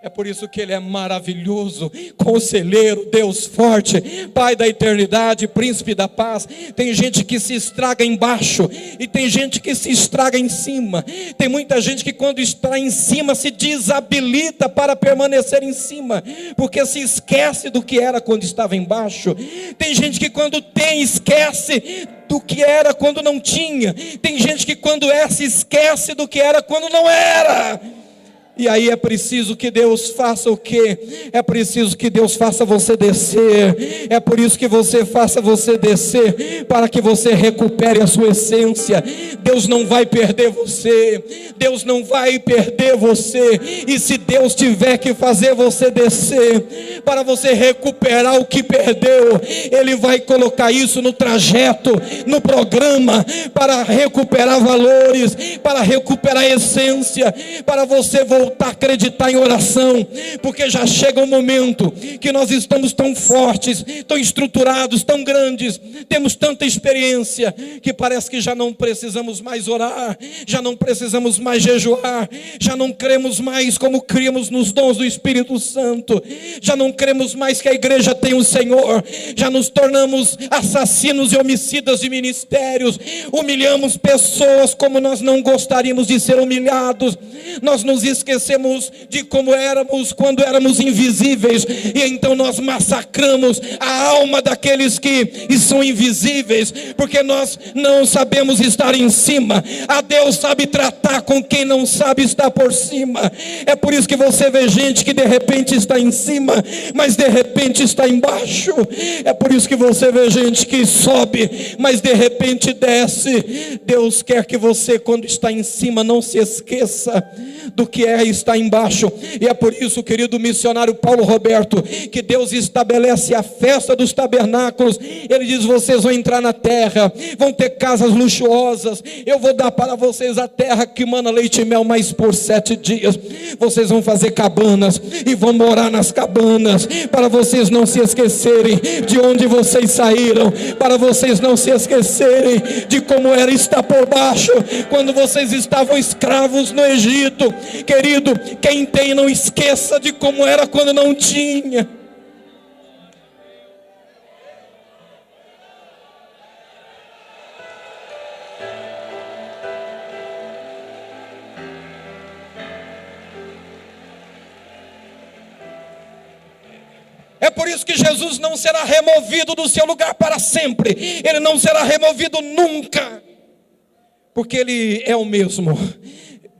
É por isso que Ele é maravilhoso, conselheiro, Deus forte, Pai da eternidade, príncipe da paz. Tem gente que se estraga embaixo e tem gente que se estraga em cima. Tem muita gente que quando está em cima se desabilita para permanecer em cima, porque se esquece do que era quando estava embaixo. Tem gente que quando tem, esquece do que era quando não tinha. Tem gente que quando se esquece do que era quando não era. E aí é preciso que Deus faça o quê? É preciso que Deus faça você descer. É por isso que você faça você descer, para que você recupere a sua essência. Deus não vai perder você. Deus não vai perder você. E se Deus tiver que fazer você descer, para você recuperar o que perdeu, Ele vai colocar isso no trajeto, no programa, para recuperar valores, para recuperar a essência, para você voltar a acreditar em oração, porque já chega um momento que nós estamos tão fortes, tão estruturados, tão grandes, temos tanta experiência, que parece que já não precisamos mais orar, já não precisamos mais jejuar, já não cremos mais como criamos nos dons do Espírito Santo, já não cremos mais que a igreja tem o Senhor, já nos tornamos assassinos e homicidas de ministérios, humilhamos pessoas como nós não gostaríamos de ser humilhados, nós nos esquecemos de como éramos quando éramos invisíveis, e então nós massacramos a alma daqueles que são invisíveis, porque nós não sabemos estar em cima. A Deus sabe tratar com quem não sabe estar por cima. É por isso que você vê gente que de repente está em cima, mas de repente está embaixo. É por isso que você vê gente que sobe, mas de repente desce. Deus quer que você, quando está em cima, não se esqueça do que é estar embaixo. E é por isso, querido missionário Paulo Roberto, que Deus estabelece a festa dos tabernáculos. Ele diz: vocês vão entrar na terra, vão ter casas luxuosas, eu vou dar para vocês a terra que mana leite e mel, mas por 7 dias vocês vão fazer cabanas e vão morar nas cabanas, para vocês não se esquecerem de onde vocês saíram, para vocês não se esquecerem de como era estar por baixo quando vocês estavam escravos no Egito. Querido, quem tem, não esqueça de como era quando não tinha. É por isso que Jesus não será removido do seu lugar para sempre. Ele não será removido nunca, porque Ele é o mesmo.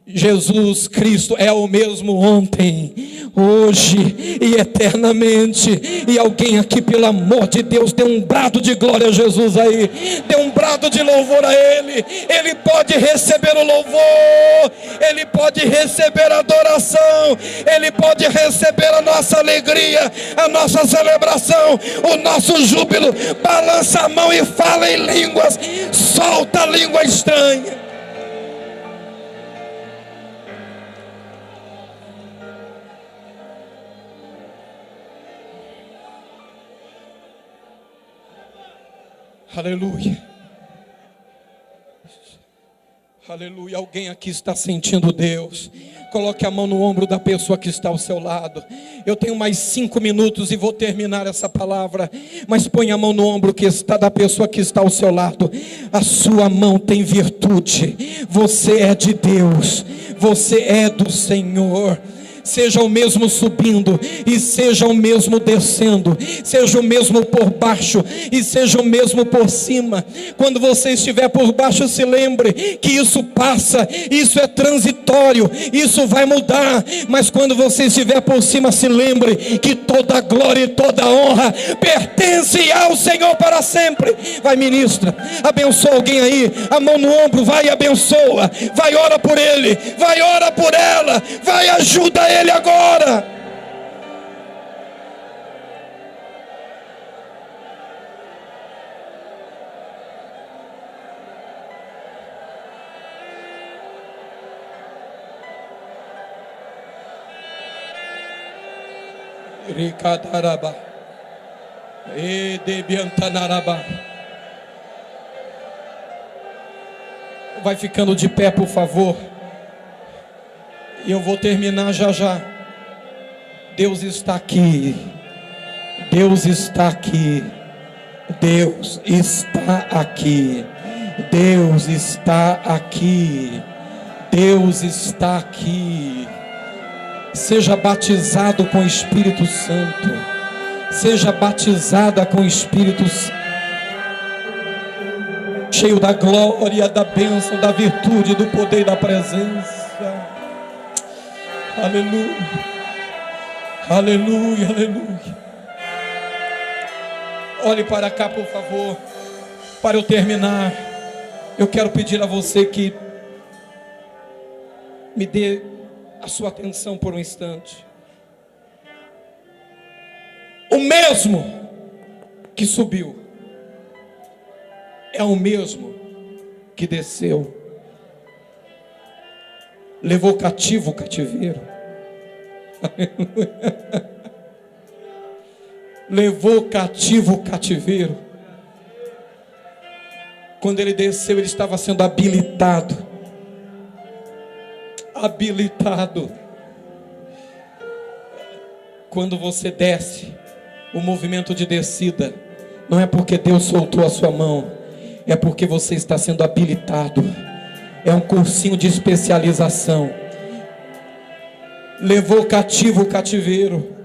Jesus Cristo é o mesmo ontem, hoje e eternamente. E alguém aqui, pelo amor de Deus, dê um brado de glória a Jesus aí, dê um brado de louvor a Ele. Ele pode receber o louvor, Ele pode receber a adoração, Ele pode receber a nossa alegria, a nossa celebração, o nosso júbilo. Balança a mão e fala em línguas, solta a língua estranha. Aleluia, aleluia. Alguém aqui está sentindo Deus? Coloque a mão no ombro da pessoa que está ao seu lado. Eu tenho mais 5 minutos e vou terminar essa palavra, mas põe a mão no ombro que está da pessoa que está ao seu lado. A sua mão tem virtude, você é de Deus, você é do Senhor. Seja o mesmo subindo e seja o mesmo descendo, seja o mesmo por baixo e seja o mesmo por cima. Quando você estiver por baixo, se lembre que isso passa, isso é transitório, isso vai mudar. Mas quando você estiver por cima, se lembre que toda glória e toda honra pertence ao Senhor para sempre. Vai, ministra, abençoa alguém aí, a mão no ombro, vai e abençoa, vai, ora por ele, vai, ora por ela, vai, ajuda ele agora. Ricadaraba e debiantanaraba. Vai ficando de pé, por favor. E eu vou terminar já já. Deus está aqui. Deus está aqui. Deus está aqui. Deus está aqui. Deus está aqui. Seja batizado com o Espírito Santo. Seja batizada com o Espírito Santo. Cheio da glória, da bênção, da virtude, do poder e da presença. Aleluia, aleluia, aleluia. Olhe para cá, por favor. Para eu terminar, eu quero pedir a você que me dê a sua atenção por um instante. O mesmo que subiu é o mesmo que desceu, levou cativo o cativeiro. Levou cativo o cativeiro. Quando ele desceu, ele estava sendo habilitado. Quando você desce, o movimento de descida não é porque Deus soltou a sua mão, é porque você está sendo habilitado. É um cursinho de especialização. Levou cativo o cativeiro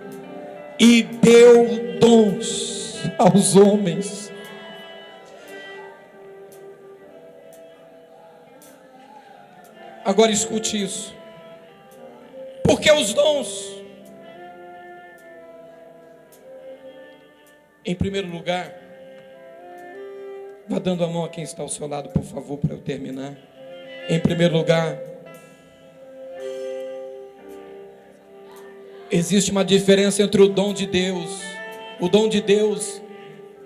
e deu dons aos homens. Agora escute isso. Porque os dons, em primeiro lugar, vá dando a mão a quem está ao seu lado, por favor, para eu terminar. Em primeiro lugar, existe uma diferença entre o dom de Deus. O dom de Deus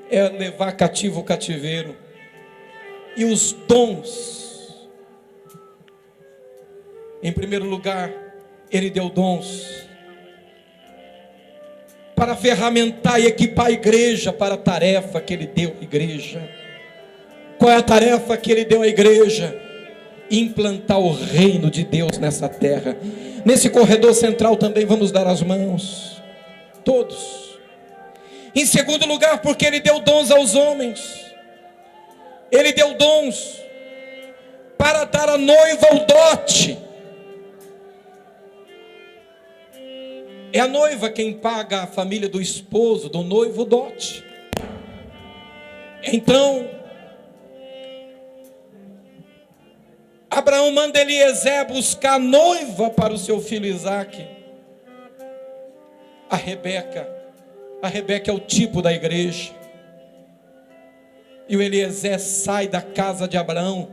é levar cativo o cativeiro. E os dons, em primeiro lugar, Ele deu dons para ferramentar e equipar a igreja para a tarefa que Ele deu à igreja. Qual é a tarefa que Ele deu à igreja? Implantar o reino de Deus nessa terra. Nesse corredor central também vamos dar as mãos, todos. Em segundo lugar, porque Ele deu dons aos homens. Ele deu dons para dar à noiva o dote. É a noiva quem paga a família do esposo, do noivo, o dote. Então, Abraão manda Eliezer buscar a noiva para o seu filho Isaque. A Rebeca é o tipo da igreja. E o Eliezer sai da casa de Abraão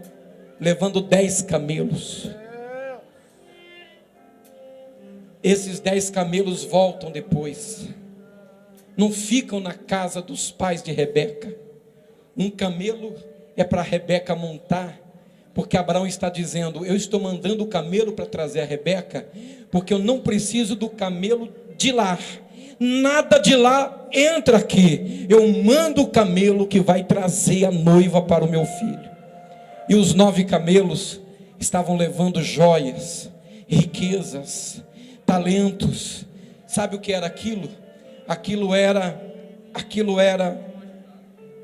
levando 10 camelos. Esses 10 camelos voltam depois, não ficam na casa dos pais de Rebeca. Um camelo é para Rebeca montar, porque Abraão está dizendo: eu estou mandando o camelo para trazer a Rebeca, porque eu não preciso do camelo de lá, nada de lá entra aqui, eu mando o camelo que vai trazer a noiva para o meu filho. E os 9 camelos estavam levando joias, riquezas, talentos. Sabe o que era aquilo? Aquilo era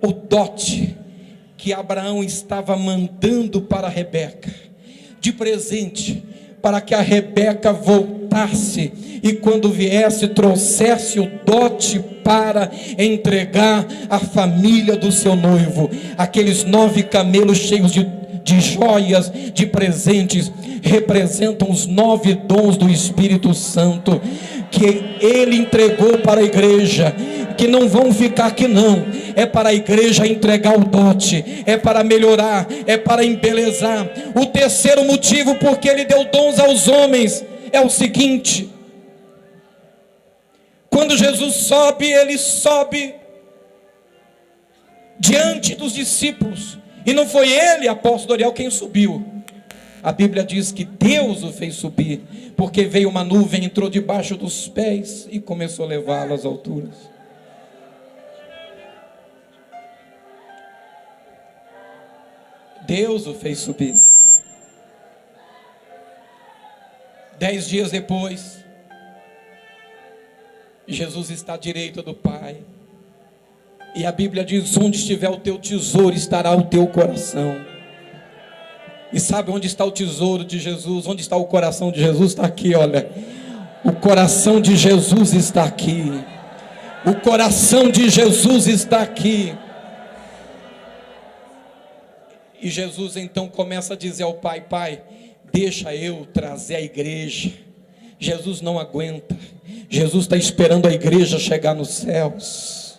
o dote que Abraão estava mandando para Rebeca, de presente, para que a Rebeca voltasse e quando viesse trouxesse o dote para entregar à família do seu noivo. Aqueles 9 camelos cheios de joias, de presentes, representam os 9 dons do Espírito Santo, que Ele entregou para a igreja, que não vão ficar aqui não, é para a igreja entregar o dote, é para melhorar, é para embelezar. O terceiro motivo porque Ele deu dons aos homens, é o seguinte: quando Jesus sobe, Ele sobe diante dos discípulos, e não foi Ele, apóstolo Ariel, quem subiu. A Bíblia diz que Deus o fez subir, porque veio uma nuvem, entrou debaixo dos pés e começou a levá-lo às alturas. Deus o fez subir. 10 dias depois, Jesus está à direita do Pai. E a Bíblia diz: onde estiver o teu tesouro, estará o teu coração. E sabe onde está o tesouro de Jesus? Onde está o coração de Jesus? Está aqui, olha. O coração de Jesus está aqui. O coração de Jesus está aqui. E Jesus então começa a dizer ao Pai: Pai, deixa eu trazer a igreja, Jesus não aguenta. Jesus está esperando a igreja chegar nos céus.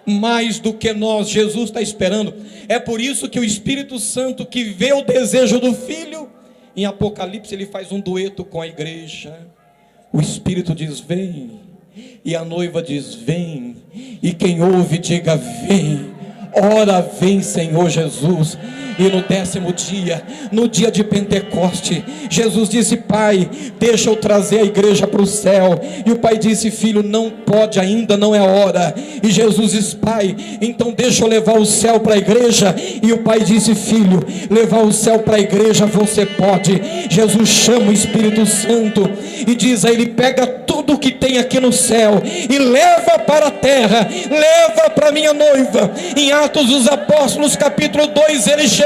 Mais do que nós, Jesus está esperando. É por isso que o Espírito Santo, que vê o desejo do Filho, em Apocalipse ele faz um dueto com a igreja. O Espírito diz: vem. E a noiva diz: vem. E quem ouve diga: vem. Ora vem, Senhor Jesus. E no 10º dia, no dia de Pentecoste, Jesus disse: Pai, deixa eu trazer a igreja para o céu. E o Pai disse: Filho, não pode ainda, não é hora. E Jesus disse: Pai, então deixa eu levar o céu para a igreja. E o Pai disse: Filho, levar o céu para a igreja você pode. Jesus chama o Espírito Santo e diz a ele: pega tudo que tem aqui no céu e leva para a terra, leva para minha noiva. Em Atos dos Apóstolos capítulo 2, ele chegou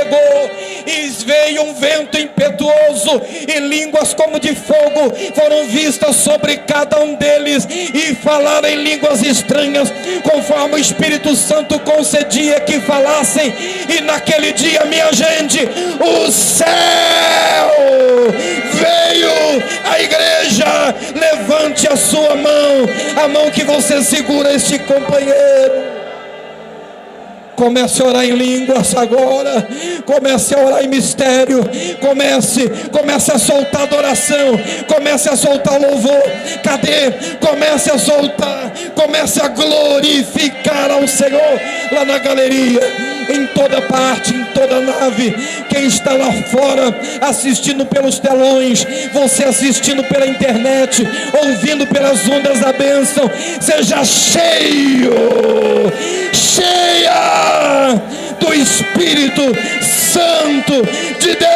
e veio um vento impetuoso e línguas como de fogo foram vistas sobre cada um deles, e falaram em línguas estranhas conforme o Espírito Santo concedia que falassem. E naquele dia, minha gente, o céu veio. A igreja, levante a sua mão, a mão que você segura este companheiro. Comece a orar em línguas agora. Comece a orar em mistério. Comece a soltar adoração. Comece a soltar louvor. Cadê? Comece a soltar. Comece a glorificar ao Senhor lá na galeria. Em toda parte, em toda nave. Quem está lá fora assistindo pelos telões, você assistindo pela internet, ouvindo pelas ondas da bênção, seja cheio, cheia do Espírito Santo de Deus.